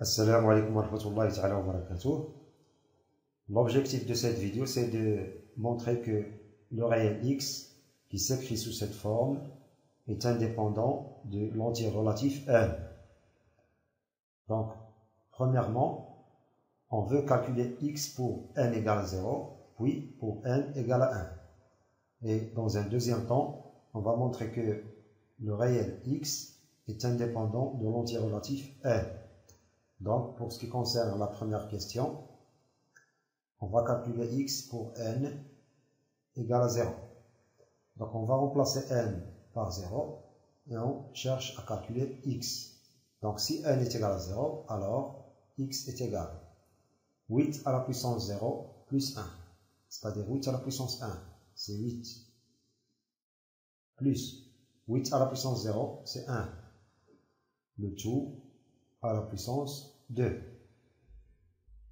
Assalamu alaikum wa rahmatullahi ta'ala wa barakatuh. L'objectif de cette vidéo, c'est de montrer que le réel x, qui s'écrit sous cette forme, est indépendant de l'entier relatif n. Donc, premièrement, on veut calculer x pour n égale à 0, puis pour n égale à 1. Et dans un deuxième temps, on va montrer que le réel x est indépendant de l'entier relatif n. Donc, pour ce qui concerne la première question, on va calculer x pour n égale à 0. Donc, on va remplacer n par 0 et on cherche à calculer x. Donc, si n est égal à 0, alors x est égal à 8 à la puissance 0 plus 1. C'est-à-dire 8 à la puissance 1, c'est 8. Plus 8 à la puissance 0, c'est 1. Le tout à la puissance 2.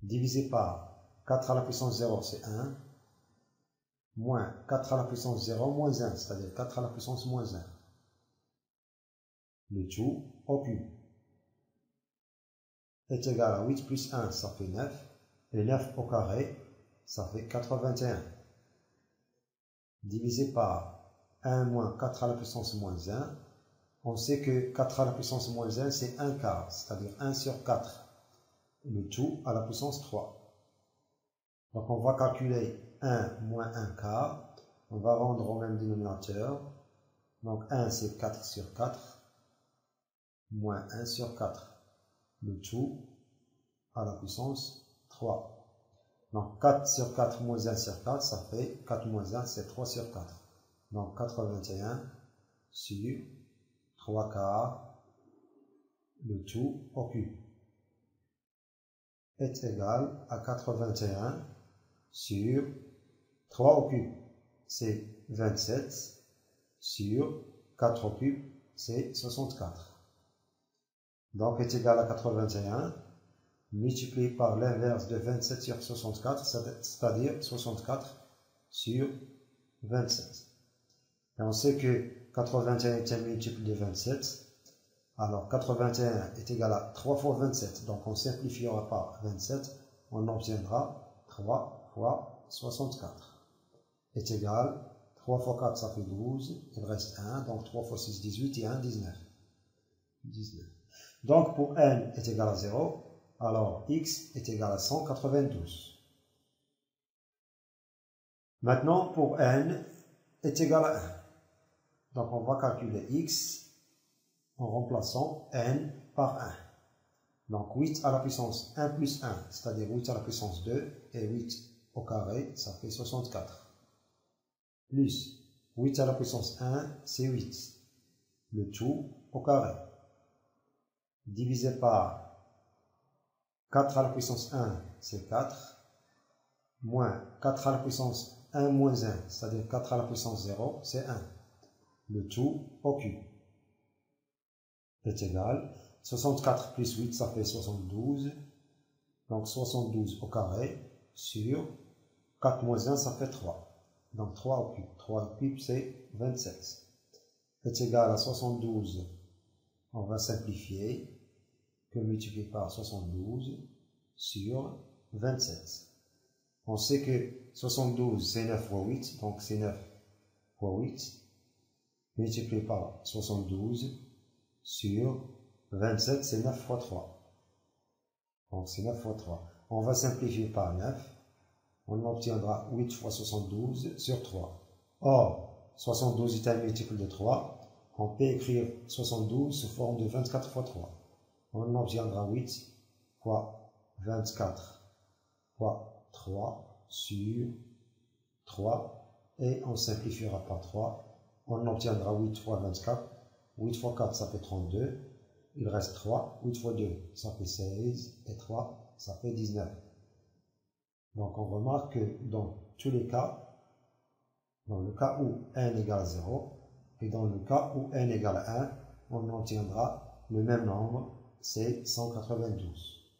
Divisé par 4 à la puissance 0, c'est 1. Moins 4 à la puissance 0, moins 1, c'est-à-dire 4 à la puissance moins 1. Le tout au cube est égal à 8 plus 1, ça fait 9. Et 9 au carré, ça fait 81. Divisé par 1 moins 4 à la puissance moins 1. On sait que 4 à la puissance moins 1, c'est 1 quart, c'est-à-dire 1 sur 4. Le tout à la puissance 3. Donc on va calculer 1 moins 1 quart. On va rendre au même dénominateur. Donc 1 c'est 4 sur 4. Moins 1 sur 4. Le tout à la puissance 3. Donc 4 sur 4 moins 1 sur 4, ça fait 4 moins 1, c'est 3 sur 4. Donc 81 sur 3 quarts, le tout au cube, est égal à 81 sur 3 au cube, c'est 27, sur 4 au cube, c'est 64. Donc est égal à 81, multiplié par l'inverse de 27 sur 64, c'est-à-dire 64 sur 27. Et on sait que 81 est un multiple de 27. Alors 81 est égal à 3 fois 27. Donc on simplifiera par 27. On obtiendra 3 fois 64. Est égal, 3 fois 4 ça fait 12. Il reste 1. Donc 3 fois 6, 18 et 1, 19. Donc pour n est égal à 0. Alors x est égal à 192. Maintenant pour n est égal à 1. Donc on va calculer x en remplaçant n par 1. Donc 8 à la puissance 1 plus 1, c'est-à-dire 8 à la puissance 2, et 8 au carré, ça fait 64. Plus 8 à la puissance 1, c'est 8. Le tout au carré. Divisé par 4 à la puissance 1, c'est 4. Moins 4 à la puissance 1 moins 1, c'est-à-dire 4 à la puissance 0, c'est 1. Le tout au cube est égal. 64 plus 8, ça fait 72. Donc 72 au carré sur 4 moins 1, ça fait 3. Donc 3 au cube. 3 au cube, c'est 27. Est égal à 72. On va simplifier. Que multiplier par 72 sur 27. On sait que 72, c'est 9 fois 8. Donc c'est 9 fois 8. Multiplié par 72 sur 27, c'est 9 fois 3. Donc c'est 9 fois 3. On va simplifier par 9. On obtiendra 8 fois 72 sur 3. Or, 72 est un multiple de 3. On peut écrire 72 sous forme de 24 fois 3. On obtiendra 8 fois 24 fois 3 sur 3. Et on simplifiera par 3. On obtiendra 8 fois 24. 8 fois 4, ça fait 32. Il reste 3. 8 fois 2, ça fait 16. Et 3, ça fait 19. Donc on remarque que dans tous les cas, dans le cas où n égale à 0, et dans le cas où n égale à 1, on obtiendra le même nombre, c'est 192.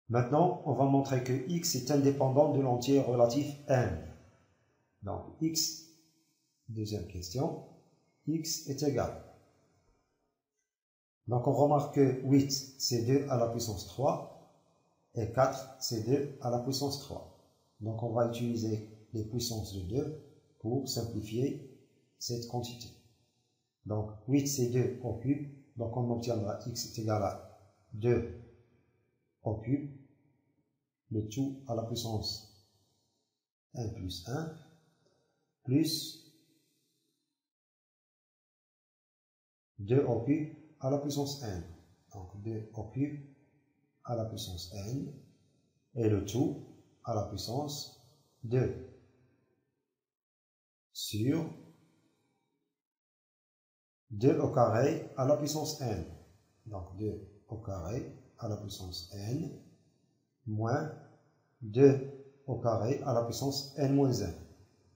Maintenant, on va montrer que x est indépendant de l'entier relatif n. Donc x, deuxième question, x est égal. Donc on remarque que 8 c'est 2 à la puissance 3 et 4 c'est 2 à la puissance 3. Donc on va utiliser les puissances de 2 pour simplifier cette quantité. Donc 8 c'est 2 au cube, donc on obtiendra x est égal à 2 au cube, le tout à la puissance 1 plus 1, plus 2 au cube à la puissance n. Donc 2 au cube à la puissance n, et le tout à la puissance 2 sur 2 au carré à la puissance n. Donc 2 au carré à la puissance n moins 2 au carré à la puissance n-1.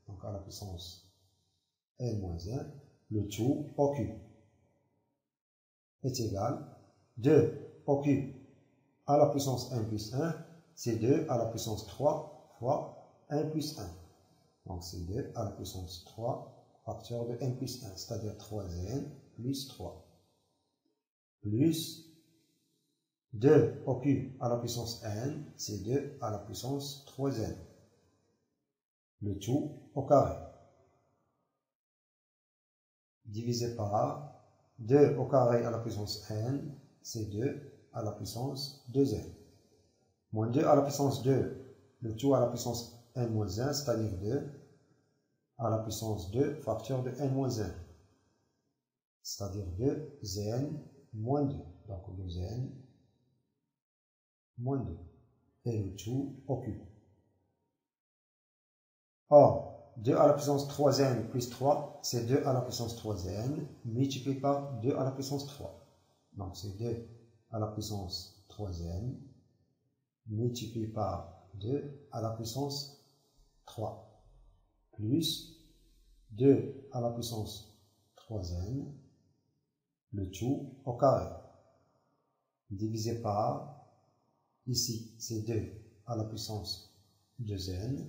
Donc à la puissance n-1, le tout au cube est égal 2 au cube à la puissance n plus 1, c'est 2 à la puissance 3 fois n plus 1. Donc c'est 2 à la puissance 3 facteur de n plus 1, c'est-à-dire 3n plus 3. Plus 2 au cube à la puissance n, c'est 2 à la puissance 3n. Le tout au carré. Divisé par 2 au carré à la puissance n, c'est 2 à la puissance 2n. Moins 2 à la puissance 2, le tout à la puissance n-1, c'est-à-dire 2 à la puissance 2 facteur de n-1, c'est-à-dire 2n moins 2. Donc 2n moins 2. Et le tout au cube. Or, 2 à la puissance 3n plus 3, c'est 2 à la puissance 3n multiplié par 2 à la puissance 3. Donc c'est 2 à la puissance 3n multiplié par 2 à la puissance 3 plus 2 à la puissance 3n, le tout au carré, divisé par, ici c'est 2 à la puissance 2n,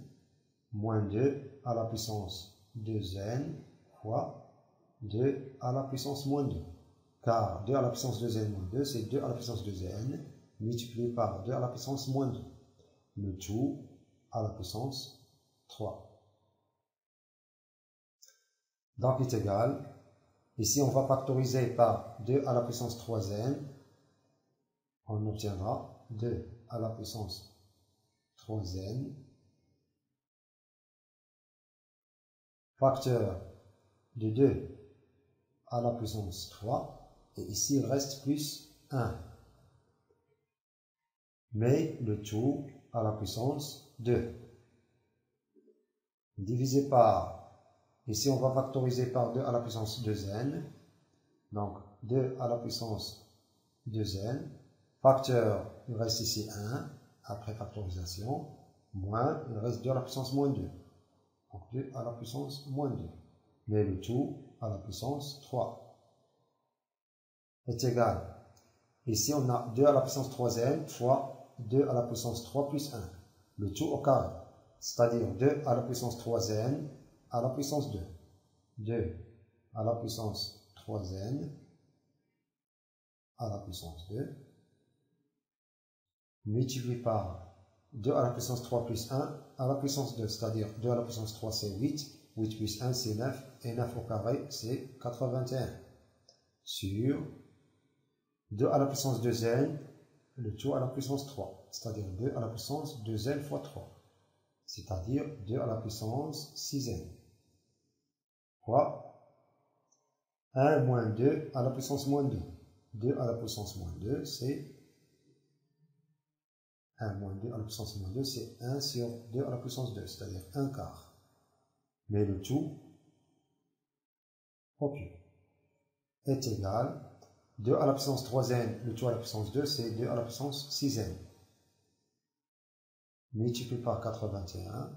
moins 2 à la puissance 2n fois 2 à la puissance moins 2. Car 2 à la puissance 2n moins 2, c'est 2 à la puissance 2n multiplié par 2 à la puissance moins 2. Le tout à la puissance 3. Donc est égal, ici on va factoriser par 2 à la puissance 3n, on obtiendra 2 à la puissance 3n, facteur de 2 à la puissance 3, et ici il reste plus 1. Mais le tout à la puissance 2. Divisé par, ici on va factoriser par 2 à la puissance 2n, donc 2 à la puissance 2n, facteur, il reste ici 1, après factorisation, moins, il reste 2 à la puissance moins 2. Donc 2 à la puissance moins 2. Mais le tout à la puissance 3 est égal. Ici, on a 2 à la puissance 3n fois 2 à la puissance 3 plus 1. Le tout au carré. C'est-à-dire 2 à la puissance 3n à la puissance 2. 2 à la puissance 3n à la puissance 2. Multiplié par 2 à la puissance 3 plus 1 à la puissance 2. C'est-à-dire 2 à la puissance 3 c'est 8. 8 plus 1 c'est 9. Et 9 au carré c'est 81. Sur 2 à la puissance 2n, le tout à la puissance 3, c'est-à-dire 2 à la puissance 2n fois 3, c'est-à-dire 2 à la puissance 6n, fois 1 moins 2 à la puissance moins 2. 2 à la puissance moins 2, c'est 1 moins 2 à la puissance moins 2, c'est 1 sur 2 à la puissance 2, c'est-à-dire 1 quart. Mais le tout au cube est égal 2 à la puissance 3n, le tout à la puissance 2, c'est 2 à la puissance 6n. Multiplié par 81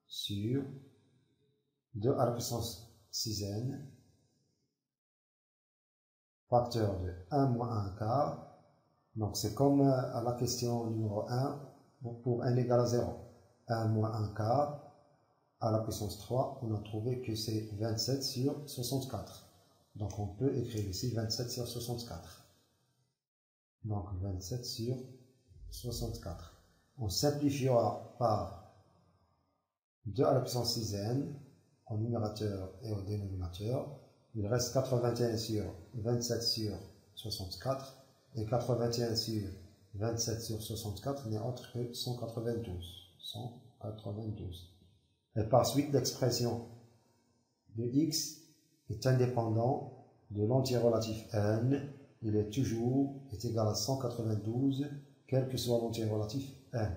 sur 2 à la puissance 6n, facteur de 1 moins 1 quart. Donc c'est comme à la question numéro 1 pour n égale à 0. 1 moins 1 quart à la puissance 3, on a trouvé que c'est 27 sur 64. Donc on peut écrire ici 27 sur 64. Donc 27 sur 64. On simplifiera par 2 à la puissance 6n au numérateur et au dénominateur. Il reste 81 sur 27 sur 64. Et 81 sur 27 sur 64 n'est autre que 192. 192. Et par suite, l'expression de x est indépendant de l'entier relatif n. Il est égal à 192, quel que soit l'entier relatif n.